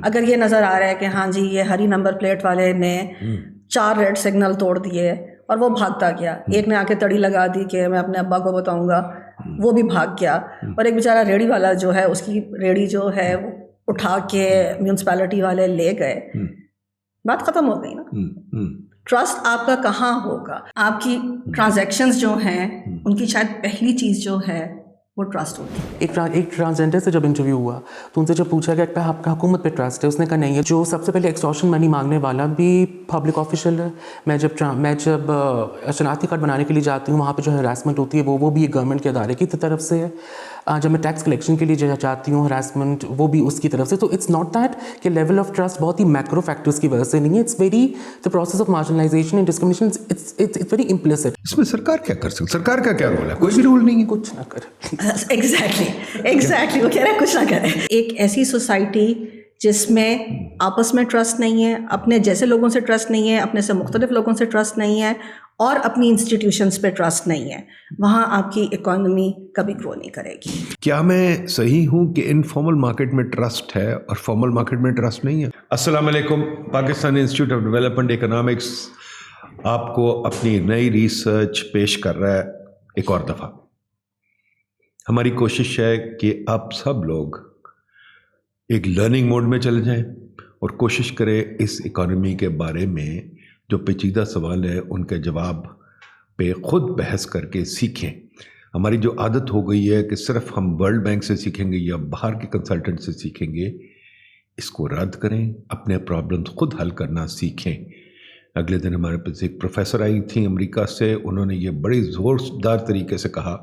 اگر یہ نظر آ رہا ہے کہ ہاں جی یہ ہری نمبر پلیٹ والے نے 4 ریڈ سگنل توڑ دیے اور وہ بھاگتا گیا، ایک نے آ کے تڑی لگا دی کہ میں اپنے ابا کو بتاؤں گا، وہ بھی بھاگ گیا، اور ایک بیچارہ ریڑھی والا جو ہے اس کی ریڑھی جو ہے وہ اٹھا کے میونسپیلٹی والے لے گئے، بات ختم ہو گئی نا۔ ٹرسٹ آپ کا کہاں ہوگا؟ آپ کی ٹرانزیکشنز جو ہیں ان کی شاید پہلی چیز جو ہے وہ ٹرسٹ ہوتی ہے۔ ایک ٹرانسجینڈر سے جب انٹرویو ہوا تو ان سے جب پوچھا کہ آپ کا حکومت پہ ٹرسٹ ہے، اس نے کہا نہیں ہے۔ جو سب سے پہلے ایکسٹورشن منی مانگنے والا بھی پبلک آفیشل ہے۔ میں جب شناختی کارڈ بنانے کے لیے جاتی ہوں وہاں پہ جو ہراسمنٹ ہوتی ہے وہ بھی گورنمنٹ کے ادارے کی طرف سے ہے۔ جب میں ٹیکس کلیکشن کے لیے جاتی ہوں ہراسمنٹ وہ بھی اس کی طرف سے۔ تو اٹس ناٹ دیٹ کہ لیول آف ٹرسٹ بہت ہی میکرو فیکٹرز کی وجہ سے نہیں ہے، it's very the process of marginalisation and discrimination, it's very implicit. اس میں سرکار کیا کر سکتی؟ سرکار کا کیا رول ہے؟ کوئی بھی رول نہیں ہے، کچھ نہ کرے۔ ایگزیکٹلی وہ کہہ رہے ہیں کچھ نہ کریں۔ ایک ایسی سوسائٹی جس میں آپس میں ٹرسٹ نہیں ہے، اپنے جیسے لوگوں سے ٹرسٹ نہیں ہے، اپنے سے مختلف لوگوں سے ٹرسٹ نہیں ہے، اور اپنی انسٹیٹیوشنز پہ ٹرسٹ نہیں ہے، وہاں آپ کی اکانومی کبھی گرو نہیں کرے گی۔ کیا میں صحیح ہوں کہ انفارمل مارکیٹ میں ٹرسٹ ہے اور فارمل مارکیٹ میں ٹرسٹ نہیں ہے؟ السلام علیکم، Pakistan institute of development economics آپ کو اپنی نئی ریسرچ پیش کر رہا ہے ایک اور دفعہ۔ ہماری کوشش ہے کہ آپ سب لوگ ایک لرننگ موڈ میں چلے جائیں اور کوشش کریں اس اکانومی کے بارے میں جو پیچیدہ سوال ہے ان کے جواب پہ خود بحث کر کے سیکھیں۔ ہماری جو عادت ہو گئی ہے کہ صرف ہم ورلڈ بینک سے سیکھیں گے یا باہر کے کنسلٹنٹ سے سیکھیں گے، اس کو رد کریں، اپنے پرابلمس خود حل کرنا سیکھیں۔ اگلے دن ہمارے پاس ایک پروفیسر آئی تھیں امریکہ سے، انہوں نے یہ بڑی زوردار طریقے سے کہا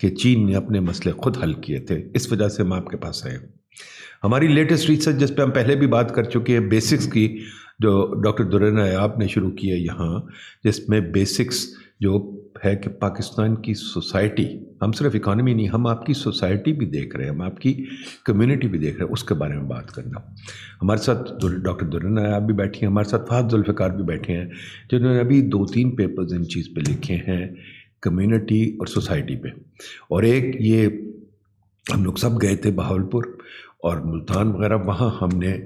کہ چین نے اپنے مسئلے خود حل کیے تھے، اس وجہ سے ہم آپ کے پاس آئے۔ ہماری لیٹسٹ ریسرچ جس پہ ہم پہلے بھی بات کر چکے ہیں، بیسکس کی، جو ڈاکٹر درر نایاب نے شروع کی ہے یہاں، جس میں بیسکس جو ہے کہ پاکستان کی سوسائٹی، ہم صرف اکانومی نہیں، ہم آپ کی سوسائٹی بھی دیکھ رہے ہیں، ہم آپ کی کمیونٹی بھی دیکھ رہے ہیں، اس کے بارے میں بات کرنا۔ ہمارے ساتھ ڈاکٹر درر نایاب بھی بیٹھی ہیں، ہمارے ساتھ فہد ذوالفقار بھی بیٹھے ہیں، جنہوں نے ابھی 2-3 پیپرز ان چیز پہ لکھے ہیں، کمیونٹی اور سوسائٹی پہ۔ اور ایک یہ ہم لوگ سب گئے تھے بہاولپور اور ملتان وغیرہ، وہاں ہم نے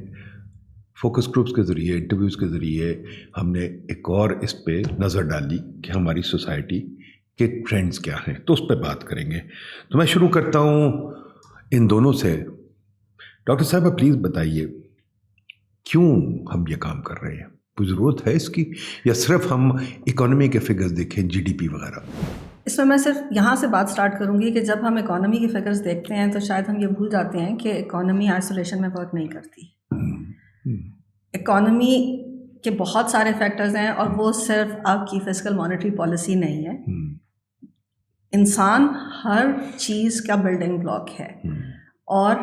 فوکس گروپس کے ذریعے، انٹرویوز کے ذریعے ہم نے ایک اور اس پہ نظر ڈالی کہ ہماری سوسائٹی کے ٹرینڈز کیا ہیں، تو اس پہ بات کریں گے۔ تو میں شروع کرتا ہوں ان دونوں سے۔ ڈاکٹر صاحبہ پلیز بتائیے کیوں ہم یہ کام کر رہے ہیں؟ کوئی ضرورت ہے اس کی، یا صرف ہم اکانومی کے فگرز دیکھیں، جی ڈی پی وغیرہ؟ اس میں صرف یہاں سے بات سٹارٹ کروں گی کہ جب ہم اکانومی کے فگرز دیکھتے ہیں تو شاید ہم یہ بھول جاتے ہیں کہ اکانومی آئسولیشن میں ورک نہیں کرتی۔ اکانومی کے بہت سارے فیکٹرز ہیں، اور وہ صرف آپ کی فسکل مانیٹری پالیسی نہیں ہے۔ انسان ہر چیز کا بلڈنگ بلاک ہے، اور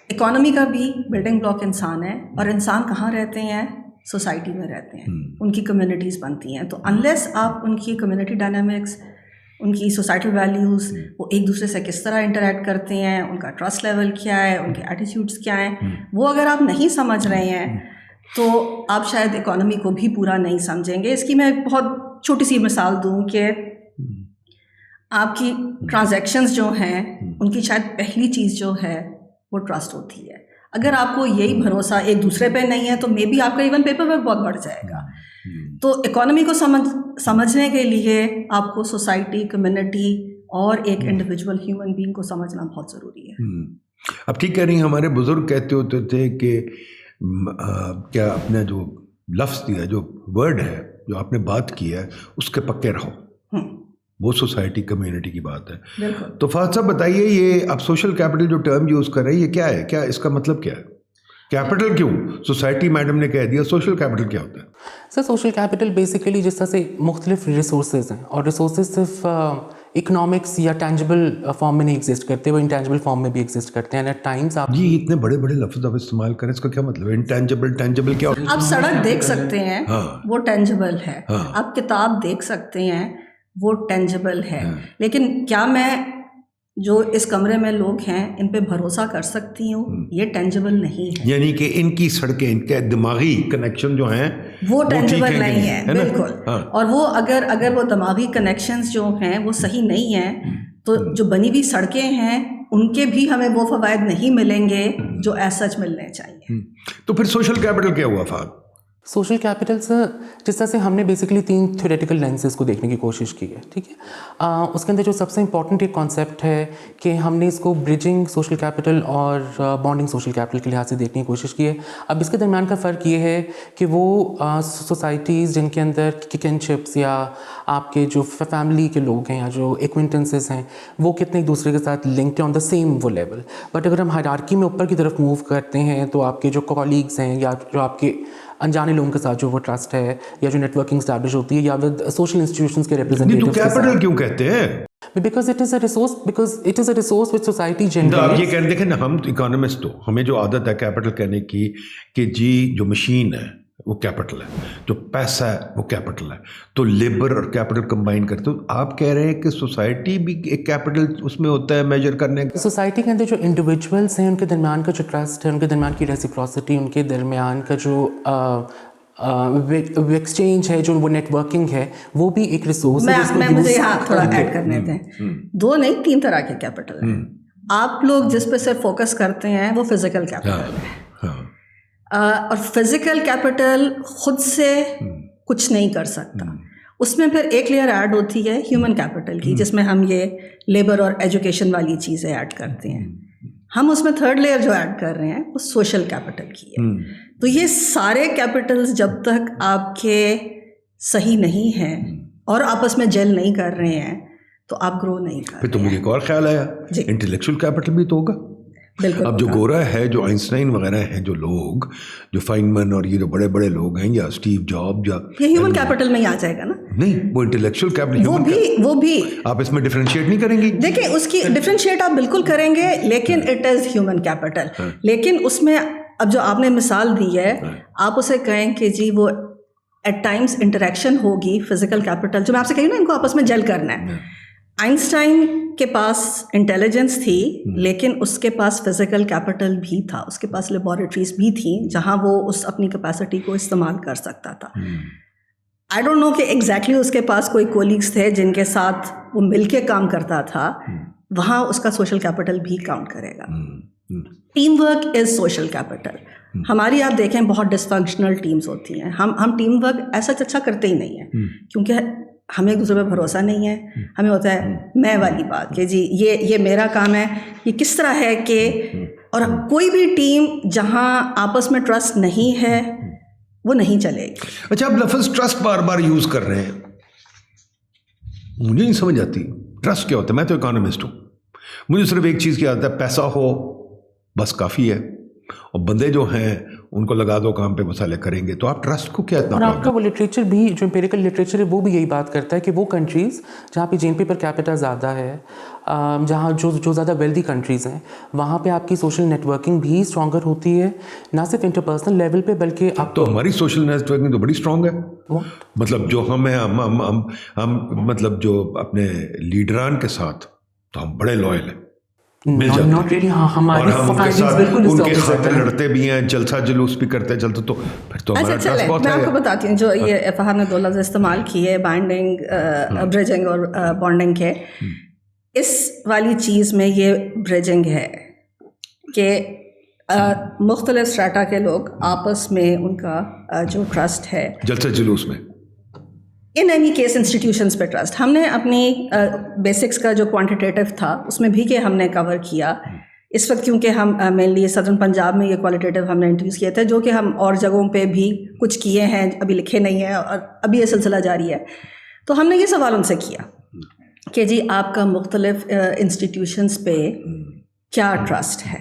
اکانومی کا بھی بلڈنگ بلاک انسان ہے، اور انسان کہاں رہتے ہیں؟ سوسائٹی میں رہتے ہیں، ان کی کمیونٹیز بنتی ہیں۔ تو انلیس آپ ان کی کمیونٹی ڈائنامکس، ان کی سوسائٹل ویلیوز، وہ ایک دوسرے سے کس طرح انٹریکٹ کرتے ہیں، ان کا ٹرسٹ لیول کیا ہے، ان کے ایٹیٹیوڈس کیا ہیں، وہ اگر آپ نہیں سمجھ رہے ہیں تو آپ شاید اکانومی کو بھی پورا نہیں سمجھیں گے۔ اس کی میں ایک بہت چھوٹی سی مثال دوں کہ آپ کی ٹرانزیکشنز جو ہیں ان کی شاید پہلی چیز جو ہے وہ ٹرسٹ ہوتی ہے۔ اگر آپ کو یہی بھروسہ ایک دوسرے پہ نہیں ہے تو مے بی آپ کا ایون پیپر ورک بہت بڑھ جائے گا۔ تو اکانومی کو سمجھنے کے لیے آپ کو سوسائٹی، کمیونٹی اور ایک انڈیویجول ہیومن بینگ کو سمجھنا بہت ضروری ہے۔ اب ٹھیک کہہ رہی ہیں، ہمارے بزرگ کہتے ہوتے تھے کہ کیا اپنا جو لفظ دیا، جو ورڈ ہے، جو آپ نے بات کی ہے، اس کے پکے رہو۔ وہ سوسائٹی، کمیونٹی کی بات ہے۔ بالکل۔ تو فہد صاحب بتائیے، یہ آپ سوشل کیپٹل جو ٹرم یوز کر رہے ہیں، یہ کیا ہے؟ کیا اس کا مطلب کیا ہے؟ کیپٹل کیوں؟ سوسائٹی میڈم نے کہہ دیا، سوشل کیپٹل کیا ہوتا ہے؟ سر سوشل کیپٹل بیسیکلی جس طرح سے مختلف ریسورسز ہیں، اور ریسورسز صرف اکنامکس یا ٹینجبل فارم میں نہیں ایگزسٹ کرتے، وہ انٹینجبل فارم میں بھی ایگزسٹ کرتے ہیں۔ ایٹ ٹائمز آپ جی اتنے بڑے بڑے لفظ آپ استعمال کریں، اس کا کیا مطلب ہے؟ انٹینجبل، ٹینجبل کیا ہوتا ہے؟ آپ سڑک دیکھ سکتے ہیں، وہ ٹینجبل ہے۔ آپ کتاب دیکھ سکتے ہیں، وہ ٹینجبل ہے۔ لیکن کیا میں جو اس کمرے میں لوگ ہیں ان پہ بھروسہ کر سکتی ہوں؟ یہ ٹینجبل نہیں ہے۔ یعنی کہ ان کی سڑکیں، ان کے دماغی کنیکشن جو ہیں وہ ٹینجبل نہیں ہے، بالکل۔ اور وہ اگر وہ دماغی کنیکشنز جو ہیں وہ صحیح نہیں ہیں تو جو بنی ہوئی سڑکیں ہیں ان کے بھی ہمیں وہ فوائد نہیں ملیں گے جو ایز سچ ملنے چاہیے. تو پھر سوشل کیپٹل کیا ہوا فہد؟ سوشل کیپٹل سے جس طرح سے ہم نے بیسکلی 3 تھیوریٹیکل لینسز کو دیکھنے کی کوشش کی ہے, ٹھیک ہے. اس کے اندر جو سب سے امپورٹنٹ ایک کانسیپٹ ہے کہ ہم نے اس کو برجنگ سوشل کیپٹل اور بانڈنگ سوشل کیپٹل کے لحاظ سے دیکھنے کی کوشش کی ہے. اب اس کے درمیان کا فرق یہ ہے کہ وہ سوسائٹیز جن کے اندر کنشپس یا آپ کے جو فیملی کے لوگ ہیں یا جو ایکوینٹنسز ہیں وہ کتنے ایک دوسرے کے ساتھ لنکڈ ہیں آن دا سیم وہ لیول. بٹ اگر ہم ہائرارکی میں اوپر کی طرف موو کرتے ہیں تو آپ کے جو کالیگس ہیں یا جو آپ کے انجانے لوگوں کے ساتھ جو وہ ٹرسٹ ہے یا جو نیٹ ورکنگ اسٹیبلش ہوتی ہے یا ود سوشل انسٹیٹیوشنز کے ریپرزینٹیٹیوز کے ساتھ. کیپٹل کیوں کہتے ہیں؟ Because it is a resource which society generates. آپ یہ کہتے ہیں کہ ہم اکانومسٹ ہو, ہمیں جو عادت ہے کیپٹل کہنے کی کہ جی جو مشین ہے وہ کیپٹل ہے, جو پیسہ ہے وہ کیپٹل ہے, تو لیبر اور کیپٹل کمبائن کرتے ہو. آپ کہہ رہے ہیں کہ سوسائٹی بھی ایک کیپٹل اس میں ہوتا ہے میجر کرنے کا. سوسائٹی کے اندر جو انڈیویجولس ہیں ان کے درمیان کا جو ٹرسٹ ہے, ان کے درمیان کی ریسیپروسٹی, ان کے درمیان کا جو ایکسچینج ہے, جو وہ نیٹ ورکنگ ہے, وہ بھی ایک ریسورس ہے. میں مجھے یہاں تھوڑا ایڈ کرنے دیں. 2 نہیں 3 طرح کے کیپٹل ہیں. آپ لوگ جس پہ صرف فوکس کرتے ہیں وہ فزیکل کیپٹل ہے, اور فزیکل کیپٹل خود سے کچھ نہیں کر سکتا. اس میں پھر ایک لیئر ایڈ ہوتی ہے ہیومن کیپٹل کی, جس میں ہم یہ لیبر اور ایجوکیشن والی چیزیں ایڈ کرتے ہیں. ہم اس میں 3rd لیئر جو ایڈ کر رہے ہیں وہ سوشل کیپٹل کی ہے. تو یہ سارے کیپٹلز جب تک آپ کے صحیح نہیں ہیں اور آپس میں جیل نہیں کر رہے ہیں تو آپ گرو نہیں کر رہے. پھر تو مجھے ایک اور خیال آیا, انٹلیکچوئل کیپٹل بھی تو ہوگا. بالکل. اب جو گورا ہے, جو آئنسٹائن وغیرہ ہیں, جو لوگ جو فائنمن اور یہ جو بڑے بڑے لوگ ہیں, یا اسٹیو جاب, یا یہ ہیومن کیپٹل میں ہی آ جائے گا نا. نہیں, وہ انٹلیکچوئل کیپٹل وہ بھی آپ اس میں ڈفرینشیٹ نہیں کریں گے. دیکھیں اس کی ڈفرینشیٹ آپ بالکل کریں گے, لیکن اٹ از ہیومن کیپٹل. لیکن اس میں اب جو آپ نے مثال دی ہے, آپ اسے کہیں کہ جی وہ ایٹ ٹائمس انٹریکشن ہوگی فزیکل کیپٹل, جو میں آپ سے کہی نا ان کو آپس میں جیل کرنا ہے. آئنسٹائن کے پاس انٹیلیجنس تھی, لیکن اس کے پاس فزیکل کیپٹل بھی تھا, اس کے پاس لیبارٹریز بھی تھیں جہاں وہ اس اپنی کیپیسٹی کو استعمال کر سکتا تھا. آئی ڈونٹ نو کہ ایگزیکٹلی اس کے پاس کوئی کولیگس تھے جن کے ساتھ وہ مل کے کام کرتا تھا, وہاں اس کا سوشل کیپٹل بھی کاؤنٹ کرے گا. Team work is social capital. ہماری آپ دیکھیں بہت ڈسفنکشنل ٹیمز ہوتی ہیں. ہم ٹیم ورک ایسا اچھا کرتے ہی نہیں ہیں, کیونکہ ہمیں ایک دوسرے پہ بھروسہ نہیں ہے. ہمیں ہوتا ہے میں والی بات کہ جی یہ میرا کام ہے, یہ کس طرح ہے کہ, اور کوئی بھی ٹیم جہاں آپس میں ٹرسٹ نہیں ہے وہ نہیں چلے گی. اچھا, آپ لفظ ٹرسٹ بار بار یوز کر رہے ہیں, مجھے نہیں سمجھ آتی ٹرسٹ کیا ہوتا ہے. میں تو اکانومسٹ ہوں, مجھے صرف ایک چیز کی عادت ہے, پیسہ ہو بس کافی ہے, اور بندے جو ہیں ان کو لگا دو کام پہ, مسئلے کریں گے. تو آپ ٹرسٹ کو کیا اتنا, اور آپ کا وہ لٹریچر بھی جو امپیریکل لٹریچر ہے وہ بھی یہی بات کرتا ہے کہ وہ کنٹریز جہاں پہ جین پی پر کیپٹا زیادہ ہے, جہاں جو زیادہ ویلدی کنٹریز ہیں, وہاں پہ آپ کی سوشل نیٹ ورکنگ بھی اسٹرانگر ہوتی ہے, نہ صرف انٹرپرسنل لیول پہ بلکہ آپ. تو ہماری سوشل نیٹ ورکنگ تو بڑی اسٹرانگ ہے. مطلب جو ہم مطلب جو اپنے لیڈران کے ساتھ تو ہم بڑے لوئل ہیں, مل جاتے ہیں, اور ہم ان کے خاطر لڑتے بھی ہیں, جلسہ جلوس بھی کرتے ہیں, چلتے تو پھر تو ہمارا ٹرسٹ بہت ہے. میں آپ کو بتاتی ہوں, جو یہ فہد نے 2 لفظ استعمال کیے, بائنڈنگ, برجنگ اور بانڈنگ کے, اس والی چیز میں یہ برجنگ ہے کہ مختلف اسٹریٹا کے لوگ آپس میں ان کا جو ٹرسٹ ہے جلسہ جلوس میں, ان اینی کیس انسٹیٹیوشنس پہ ٹرسٹ. ہم نے اپنی بیسکس کا جو کوانٹیٹیو تھا اس میں بھی کہ ہم نے کور کیا اس وقت, کیونکہ ہم مینلی سدرن پنجاب میں یہ کوالٹیٹیو ہم نے انٹروڈیوس کیے تھے, جو کہ ہم اور جگہوں پہ بھی کچھ کیے ہیں, ابھی لکھے نہیں ہیں اور ابھی یہ سلسلہ جاری ہے. تو ہم نے یہ سوال ان سے کیا کہ جی آپ کا مختلف انسٹیٹیوشنس پہ کیا ٹرسٹ ہے.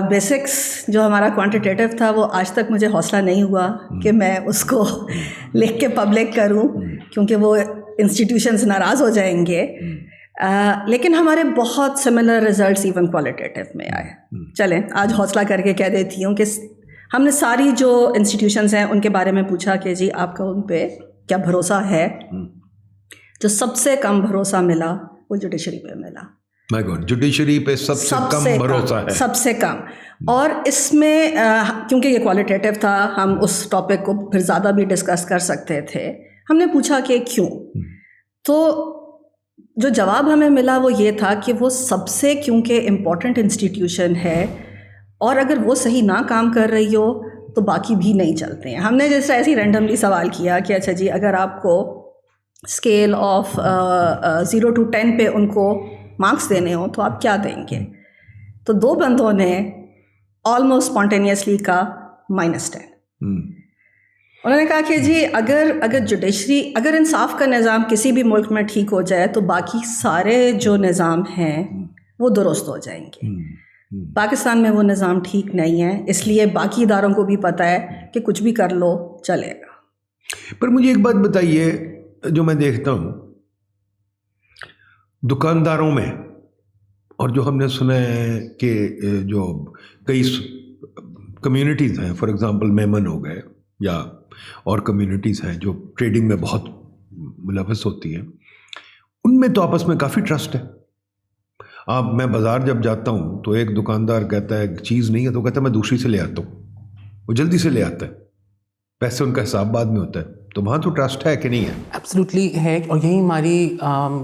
بیسکس جو ہمارا کوانٹیٹیو تھا وہ آج تک مجھے حوصلہ نہیں ہوا کہ میں اس کو لکھ کے پبلک کروں, کیونکہ وہ انسٹیٹیوشنز ناراض ہو جائیں گے. لیکن ہمارے بہت سملر ریزلٹس ایون کوالٹیٹیو میں آئے. چلیں آج حوصلہ کر کے کہہ دیتی ہوں کہ ہم نے ساری جو انسٹیٹیوشنز ہیں ان کے بارے میں پوچھا کہ جی آپ کا ان پہ کیا بھروسہ ہے. جو سب سے کم بھروسہ ملا وہ جوڈیشری پہ ملا. جوڈیشری پہ سب سے کم بھروسہ ہے, سب سے کم. اور اس میں کیونکہ یہ کوالٹیٹیو تھا, ہم اس ٹاپک کو پھر زیادہ بھی ڈسکس کر سکتے تھے. ہم نے پوچھا کہ کیوں, تو جو جواب ہمیں ملا وہ یہ تھا کہ وہ سب سے کیونکہ امپورٹنٹ انسٹیٹیوشن ہے اور اگر وہ صحیح نہ کام کر رہی ہو تو باقی بھی نہیں چلتے ہیں. ہم نے جس طرح ایسے ہی رینڈملی سوال کیا کہ اچھا جی اگر آپ کو اسکیل آف 0 to 10 پہ ان کو مارکس دینے ہوں تو آپ کیا دیں گے؟ تو 2 بندوں نے آلموسٹ اسپونٹینیسلی کا -10. انہوں نے کہا کہ جی اگر جوڈیشری اگر انصاف کا نظام کسی بھی ملک میں ٹھیک ہو جائے تو باقی سارے جو نظام ہیں وہ درست ہو جائیں گے. پاکستان میں وہ نظام ٹھیک نہیں ہے، اس لیے باقی اداروں کو بھی پتہ ہے کہ کچھ بھی کر لو چلے گا. پر مجھے ایک بات بتائیے، جو میں دیکھتا ہوں دکانداروں میں، اور جو ہم نے سنا ہے کہ جو کئی کمیونٹیز ہیں، فار ایگزامپل میمن ہو گئے یا اور کمیونٹیز ہیں جو ٹریڈنگ میں بہت ملوث ہوتی ہیں، ان میں تو آپس میں کافی ٹرسٹ ہے. اب میں بازار جب جاتا ہوں تو ایک دکاندار کہتا ہے چیز نہیں ہے تو کہتا ہے میں دوسری سے لے آتا ہوں، وہ جلدی سے لے آتا ہے، پیسے ان کا حساب بعد میں ہوتا ہے. تو وہاں تو ٹرسٹ ہے کہ نہیں ہے؟ ایبسلیوٹلی ہے، اور یہی ہماری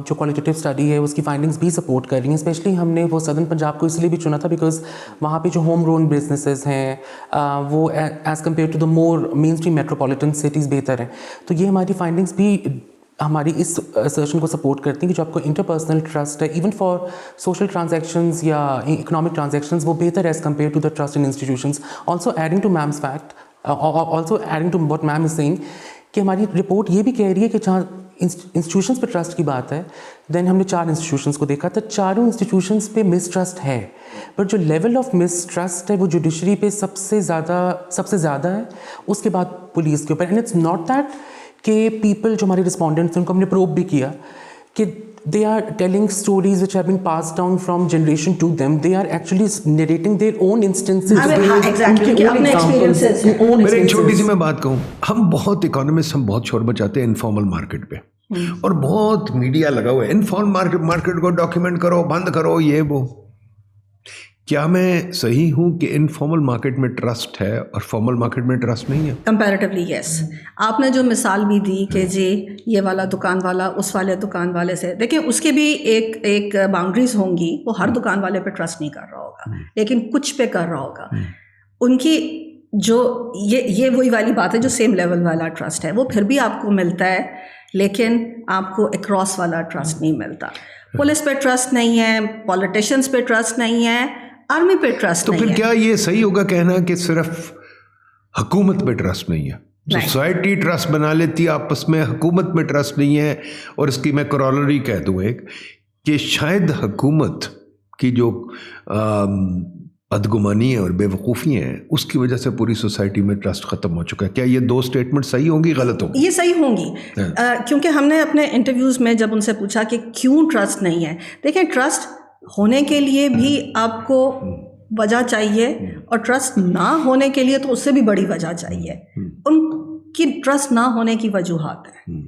جو کوالٹیٹیو اسٹڈی ہے اس کی فائنڈنگس بھی سپورٹ کر رہی ہیں. اسپیشلی ہم نے وہ سدرن پنجاب کو اس لیے بھی چنا تھا بیکاز وہاں پہ جو ہوم گرون بزنسز ہیں وہ as compare to the more mainstream metropolitan cities بہتر ہیں. تو یہ ہماری فائنڈنگس بھی ہماری اس assertion کو سپورٹ کرتی ہیں کہ جو آپ کو انٹرپرسنل ٹرسٹ ہے ایون فار سوشل ٹرانزیکشنز یا اکنامک ٹرانزیکشنز وہ بہتر ہے as compare to the trust in institutions. Also adding to ma'am's fact, also adding to what ma'am is saying کہ ہماری رپورٹ یہ بھی کہہ رہی ہے کہ جہاں انسٹیٹیوشنس پہ ٹرسٹ کی بات ہے، دین ہم نے 4 انسٹیٹیوشنس کو دیکھا تھا، چاروں انسٹیٹیوشنس پہ مس ٹرسٹ ہے، بٹ جو لیول آف مس ٹرسٹ ہے وہ جوڈیشری پہ سب سے زیادہ ہے، اس کے بعد پولیس کے اوپر. اینڈ اٹس ناٹ دیٹ کہ پیپل جو ہمارے رسپونڈنٹس ہیں ان کو ہم نے پروب بھی کیا کہ they are telling stories which have been passed down from generation to them. They are actually narrating their own instances. میرے ایک چھوٹی سی میں بات کہوں، ہم بہت اکانومسٹ ہم بہت شور مچاتے ہیں انفارمل مارکیٹ پہ، اور بہت میڈیا لگا ہوا ہے انفارمل مارکیٹ کو ڈاکیومنٹ کرو، بند کرو، یہ وہ. کیا میں صحیح ہوں کہ انفارمل مارکیٹ میں ٹرسٹ ہے اور فارمل مارکیٹ میں ٹرسٹ نہیں ہے؟ کمپیریٹیولی یس. آپ نے جو مثال بھی دی کہ جی یہ والا دکان والا اس والے دکان والے سے، دیکھیں اس کے بھی ایک باؤنڈریز ہوں گی. وہ ہر دکان والے پہ ٹرسٹ نہیں کر رہا ہوگا لیکن کچھ پہ کر رہا ہوگا. ان کی جو یہ وہی والی بات ہے جو سیم لیول والا ٹرسٹ ہے وہ پھر بھی آپ کو ملتا ہے، لیکن آپ کو اکراس والا ٹرسٹ نہیں ملتا. پولیس پہ ٹرسٹ نہیں ہے، پولیٹیشینس پہ ٹرسٹ نہیں ہے، آرمی پہ ٹرسٹ نہیں ہے. تو پھر کیا یہ صحیح ہوگا کہنا کہ صرف حکومت پہ ٹرسٹ نہیں ہے؟ سوسائٹی ٹرسٹ بنا لیتی ہے آپس میں، حکومت میں ٹرسٹ نہیں ہے. اور اس کی میں کرولری کہہ دوں ایک کہ شاید حکومت کی جو بدگمانی اور بے وقوفی ہیں اس کی وجہ سے پوری سوسائٹی میں ٹرسٹ ختم ہو چکا ہے. کیا یہ 2 اسٹیٹمنٹ صحیح ہوں گی غلط ہوں گی؟ یہ صحیح ہوں گی کیونکہ ہم نے اپنے انٹرویوز میں جب ان سے پوچھا کہ کیوں ٹرسٹ نہیں ہے، دیکھیں ٹرسٹ ہونے کے لیے بھی آپ کو وجہ چاہیے اور ٹرسٹ نہ ہونے کے لیے تو اس سے بھی بڑی وجہ چاہیے. ان کی ٹرسٹ نہ ہونے کی وجوہات ہیں.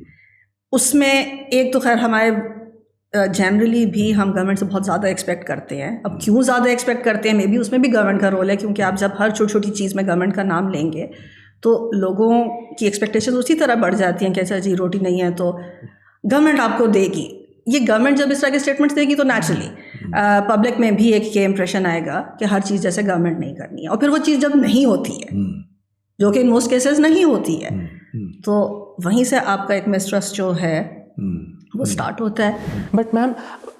اس میں ایک تو خیر ہمارے جنرلی بھی ہم گورنمنٹ سے بہت زیادہ ایکسپیکٹ کرتے ہیں. اب کیوں زیادہ ایکسپیکٹ کرتے ہیں، مے بی اس میں بھی گورنمنٹ کا رول ہے، کیونکہ آپ جب ہر چھوٹی چھوٹی چیز میں گورنمنٹ کا نام لیں گے تو لوگوں کی ایکسپیکٹیشن اسی طرح بڑھ جاتی ہیں کہ اچھا جی روٹی نہیں ہے تو گورنمنٹ آپ کو دے گی. یہ گورنمنٹ جب اس طرح کے اسٹیٹمنٹس دے گی تو نیچرلی پبلک میں بھی ایک یہ امپریشن آئے گا کہ ہر چیز جیسے گورنمنٹ نہیں کرنی ہے. اور پھر وہ چیز جب نہیں ہوتی ہے، جو کہ ان موسٹ کیسز نہیں ہوتی ہے، تو وہیں سے آپ کا ایک مسٹرسٹ جو ہے وہ اسٹارٹ ہوتا ہے. But ma'am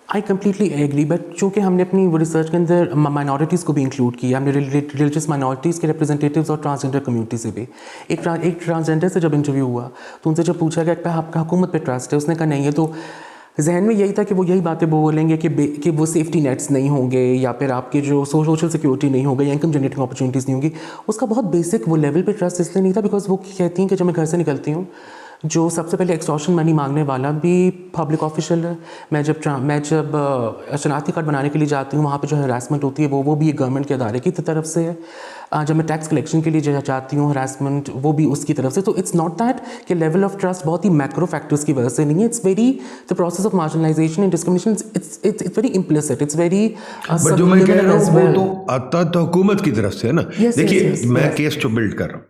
I completely agree, but چونکہ ہم نے اپنی وہ ریسرچ کے اندر مائنورٹیز کو بھی انکلوڈ کیا، ہم نے ریلیجیس مائنورٹیز کے ریپرزینٹیوز اور ٹرانسجینڈر کمیونٹی سے بھی. ایک ٹرانسجینڈر سے جب انٹرویو ہوا تو ان سے جب پوچھا گیا آپ کا حکومت پہ ٹرسٹ ہے، اس نے کہا نہیں ہے. تو ذہن میں یہی تھا کہ وہ یہی باتیں بولیں گے کہ وہ سیفٹی نیٹس نہیں ہوں گے، یا پھر آپ کے جو سوشل سیکورٹی نہیں ہوگا، یا انکم جنریٹنگ اپرچونیٹیز نہیں ہوں گی. اس کا بہت بیسک وہ لیول پہ ٹرسٹ اس لیے نہیں تھا بیکاز وہ کہتی ہیں کہ جب میں گھر سے نکلتی ہوں جو سب سے پہلے ایکسٹورشن منی مانگنے والا بھی پبلک آفیشیل ہے. میں جب شناختی کارڈ بنانے کے لیے جاتی ہوں وہاں پہ جو ہراسمنٹ ہوتی ہے وہ بھی گورنمنٹ کے ادارے کی طرف سے ہے. جب میں ٹیکس کلیکشن کے لیے جاتی ہوں ہراسمنٹ وہ بھی اس کی طرف سے. تو اٹس ناٹ دیٹ کہ لیول آف ٹرسٹ بہت ہی میکرو فیکٹرس کی وجہ سے نہیں ہے. It's very the process of marginalisation and discrimination, it's very implicit, it's very. جو میں کہہ رہا ہوں وہ تو آتا تو حکومت کی طرف سے ہے نا. دیکھیے میں کیس جو بلڈ کر رہا ہوں،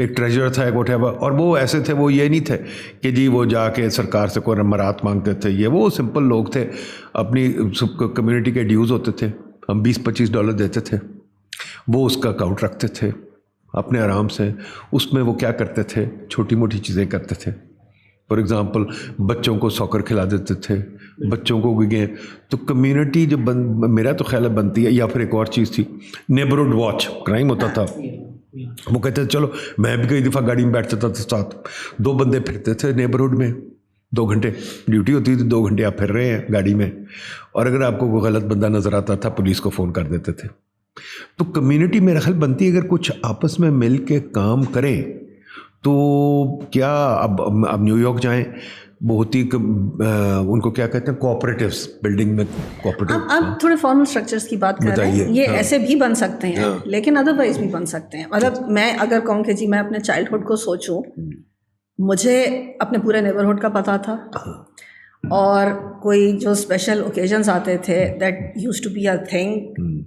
ایک ٹریجرر تھا ایک whatever, اور وہ ایسے تھے, وہ یہ نہیں تھے کہ جی وہ جا کے سرکار سے کوئی نمبرات مانگتے تھے, یہ وہ سمپل لوگ تھے, اپنی کمیونٹی کے ڈیوز ہوتے تھے, ہم $20-25 دیتے تھے, وہ اس کا اکاؤنٹ رکھتے تھے اپنے آرام سے, اس میں وہ کیا کرتے تھے, چھوٹی موٹی چیزیں کرتے تھے. فار ایگزامپل بچوں کو سوکر کھلا دیتے تھے, بچوں کو گئے تو کمیونٹی جو میرا تو خیال ہے بنتی ہے. یا پھر ایک اور چیز تھی نیبرہڈ واچ, کرائم ہوتا تھا, وہ کہتے تھے چلو, میں بھی کئی دفعہ گاڑی میں بیٹھ جاتا تھا ساتھ, 2 بندے پھرتے تھے نیبرہڈ میں, 2 گھنٹے ڈیوٹی ہوتی تھی, 2 گھنٹے آپ پھر رہے ہیں گاڑی میں, اور اگر آپ کو کوئی غلط بندہ نظر آتا تھا پولیس کو فون کر دیتے تھے. تو کمیونٹی میرا خیال بنتی ہے اگر کچھ آپس میں مل کے کام کریں تو کیا. اب نیو یارک جائیں, بہت ہی ان کو کیا کہتے ہیں کوآپریٹیوز, بلڈنگ میں کوآپریٹیو. آپ تھوڑے فارمل اسٹرکچرس کی بات کر رہے ہیں, یہ ایسے بھی بن سکتے ہیں لیکن ادروائز بھی بن سکتے ہیں. مطلب میں اگر کہوں کہ جی میں اپنے چائلڈہڈ کو سوچوں, مجھے اپنے پورے نیبرہڈ کا پتہ تھا, اور کوئی جو اسپیشل اوکیزنس آتے تھے that used to be a thing,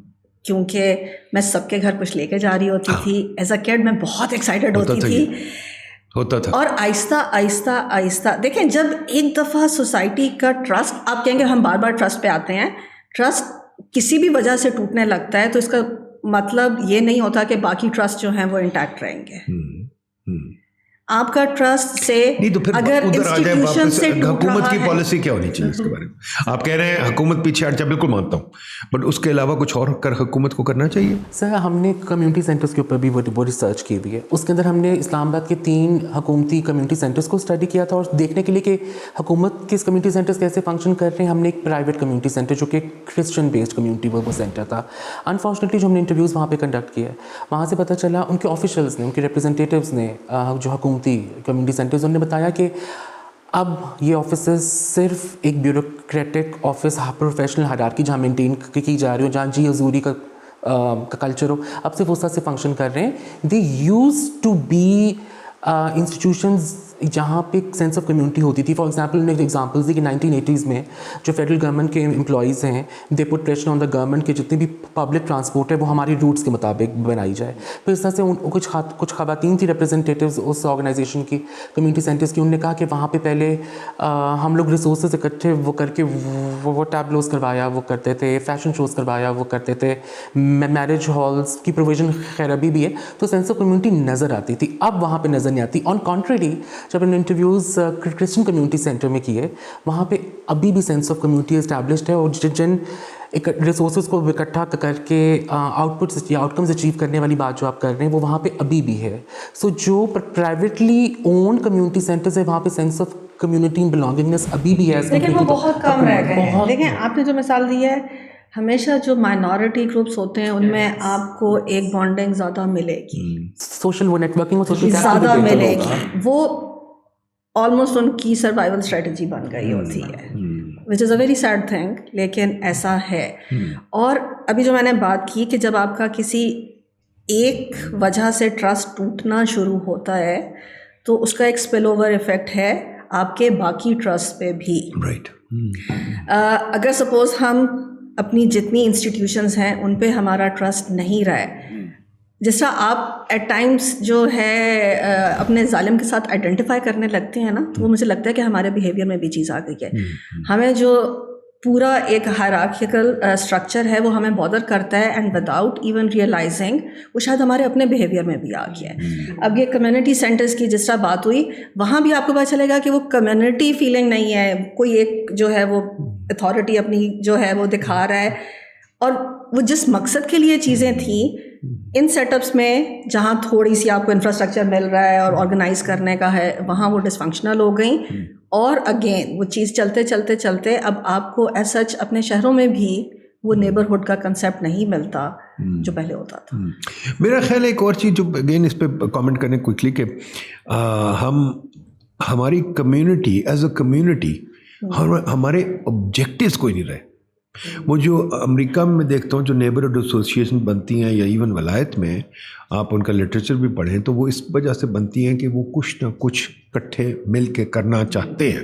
کیونکہ میں سب کے گھر کچھ لے کے جا رہی ہوتی تھی. ایز اے کڈ میں بہت ایکسائٹیڈ ہوتی تھی, ہوتا تھا. اور آہستہ آہستہ آہستہ دیکھیں, جب ایک دفعہ سوسائٹی کا ٹرسٹ, آپ کہیں گے ہم بار بار ٹرسٹ پہ آتے ہیں, ٹرسٹ کسی بھی وجہ سے ٹوٹنے لگتا ہے تو اس کا مطلب یہ نہیں ہوتا کہ باقی ٹرسٹ جو ہیں وہ انٹیکٹ رہیں گے. آپ کا ٹرسٹ سے اگر انسٹیٹیوشن سے حکومت کی پالیسی کیا ہونی چاہیے اس کے بارے میں آپ کہہ رہے ہیں حکومت پیچھے ہٹ جائے, بالکل مانتا ہوں, بٹ اس کے علاوہ کچھ اور کر حکومت کو کرنا چاہیے. سر ہم نے کمیونٹی سینٹرز کے اوپر بھی وہ ریسرچ کی ہوئی ہے. اس کے اندر ہم نے اسلام آباد کے 3 حکومتی کمیونٹی سینٹرز کو اسٹڈی کیا تھا, اور دیکھنے کے لیے کہ حکومت کے کمیونٹی سینٹرز کیسے فنکشن کر رہے ہیں, ہم نے ایک پرائیویٹ کمیونٹی سینٹر جو کہ کرسچن بیسڈ کمیونٹی وہ سینٹر تھا. انفارچونیٹلی جو ہم نے انٹرویوز وہاں پہ کنڈکٹ کیا, وہاں سے پتہ چلا ان کے آفیشلز نے, ان کے ریپرزنٹیٹیوز نے, جو حکومتی کمیونٹی سینٹرز, انہوں نے بتایا کہ اب یہ آفیسز صرف ایک بیوروکریٹک آفس پروفیشنل ہائرارکی جہاں مینٹین کی جا رہی ہو, جہاں جی حضوری کا کلچر ہو, اب صرف اس طرح سے فنکشن کر رہے ہیں. They use to be institutions جہاں پہ ایک سینس آف کمیونٹی ہوتی تھی. فار ایگزامپل نے ایگزامپلز دی کہ 1980s میں جو فیڈرل گورنمنٹ کے امپلائیز ہیں, دے پٹ پریشر آن دا گورنمنٹ کہ جتنی بھی پبلک ٹرانسپورٹ ہے وہ ہماری روٹس کے مطابق بنائی جائے. پھر اس طرح سے کچھ خواتین تھی ریپرزنٹیٹیوز اس آرگنائزیشن کی, کمیونٹی سینٹرز کی, انہوں نے کہا کہ وہاں پہ پہلے ہم لوگ ریسورسز اکٹھے وہ کر کے وہ ٹیبلوز کروایا وہ کرتے تھے, فیشن شوز کروایا وہ کرتے تھے, میرج ہالس کی پروویژن خیر ابھی بھی ہے, تو سینس آف کمیونٹی نظر آتی تھی. اب وہاں پہ نظر نہیں آتی. آن کانٹریری جب ان انٹرویوز کرسچن کمیونٹی سینٹر میں کیے, وہاں پہ ابھی بھی سینس آف کمیونٹی اسٹیبلشڈ ہے, اور جن ریسورسز کو اکٹھا کر کے آؤٹ پٹس یا آؤٹ کمز اچیو کرنے والی بات جو آپ کر رہے ہیں وہ وہاں پہ ابھی بھی ہے. سو جو پرائیویٹلی اون کمیونٹی سینٹرز ہے وہاں پہ سینس آف کمیونٹی بلانگنگنیس ابھی بھی ہے, لیکن وہ بہت کم رہ گئے ہیں. دیکھیں آپ نے جو مثال دی ہے, ہمیشہ جو مائنورٹی گروپس ہوتے ہیں ان میں آپ کو ایک بانڈنگ زیادہ ملے گی, سوشل وہ نیٹ ورکنگ زیادہ ملے گی, وہ آلموسٹ ان کی سروائیول اسٹریٹجی بن گئی ہوتی ہے, وچ از اے ویری سیڈ تھنگ, لیکن ایسا ہے. اور ابھی جو میں نے بات کی کہ جب آپ کا کسی ایک وجہ سے ٹرسٹ ٹوٹنا شروع ہوتا ہے تو اس کا ایک اسپل اوور ایفیکٹ ہے آپ کے باقی ٹرسٹ پہ بھی. رائٹ. اگر سپوز ہم اپنی جتنی انسٹیٹیوشنز ہیں ان پہ ہمارا ٹرسٹ نہیں رہا ہے, جس طرح آپ ایٹ ٹائمس جو ہے اپنے ظالم کے ساتھ آئیڈینٹیفائی کرنے لگتے ہیں نا, تو وہ مجھے لگتا ہے کہ ہمارے بیہیویئر میں بھی چیز آ گئی ہے. ہمیں جو پورا ایک ہائرارکیکل اسٹرکچر ہے وہ ہمیں بادر کرتا ہے, اینڈ وداؤٹ ایون ریئلائزنگ وہ شاید ہمارے اپنے بیہیویئر میں بھی آ گیا ہے. اب یہ کمیونٹی سینٹرز کی جس طرح بات ہوئی, وہاں بھی آپ کو پتہ چلے گا کہ وہ کمیونٹی فیلنگ نہیں ہے, کوئی ایک جو ہے وہ اتھارٹی اپنی جو ہے وہ دکھا رہا ہے, اور وہ جس مقصد کے لیے چیزیں تھیں ان سیٹ اپس میں جہاں تھوڑی سی آپ کو انفراسٹرکچر مل رہا ہے اور آرگنائز کرنے کا ہے, وہاں وہ ڈس فنکشنل ہو گئیں. اور اگین وہ چیز چلتے چلتے چلتے اب آپ کو ایز سچ اپنے شہروں میں بھی وہ نیبرہڈ کا کنسیپٹ نہیں ملتا جو پہلے ہوتا تھا. میرا خیال ہے ایک اور چیز جو اگین اس پہ کامنٹ کرنے کوئکلی کہ ہماری کمیونٹی ایز اے کمیونٹی ہمارے آبجیکٹیوز کوئی نہیں رہے. وہ جو امریکہ میں دیکھتا ہوں جو نیبرہڈ ایسوسیشن بنتی ہیں یا ایون ولایت میں آپ ان کا لٹریچر بھی پڑھیں تو وہ اس وجہ سے بنتی ہیں کہ وہ کچھ نہ کچھ اکٹھے مل کے کرنا چاہتے ہیں.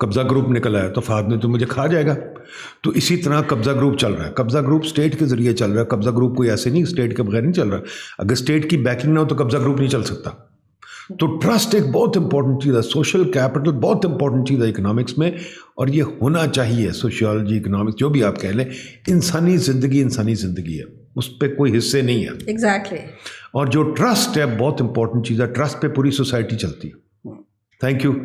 قبضہ گروپ نکل آیا تو فہد نے تو مجھے کھا جائے گا. تو اسی طرح قبضہ گروپ چل رہا ہے. قبضہ گروپ اسٹیٹ کے ذریعے چل رہا ہے. قبضہ گروپ کوئی ایسے نہیں اسٹیٹ کے بغیر نہیں چل رہا. اگر اسٹیٹ کی بیکنگ نہ ہو تو قبضہ گروپ نہیں چل سکتا. تو ٹرسٹ ایک بہت امپورٹنٹ چیز ہے. سوشل کیپٹل بہت امپورٹنٹ چیز ہے اکنامکس میں, اور یہ ہونا چاہیے. سوشیالوجی, اکنامکس, جو بھی آپ کہہ لیں, انسانی زندگی ہے, اس پہ کوئی حصے نہیں ہے. ایگزیکٹلی. اور جو ٹرسٹ ہے بہت امپورٹنٹ چیز ہے. ٹرسٹ پہ پوری سوسائٹی چلتی ہے. Thank you.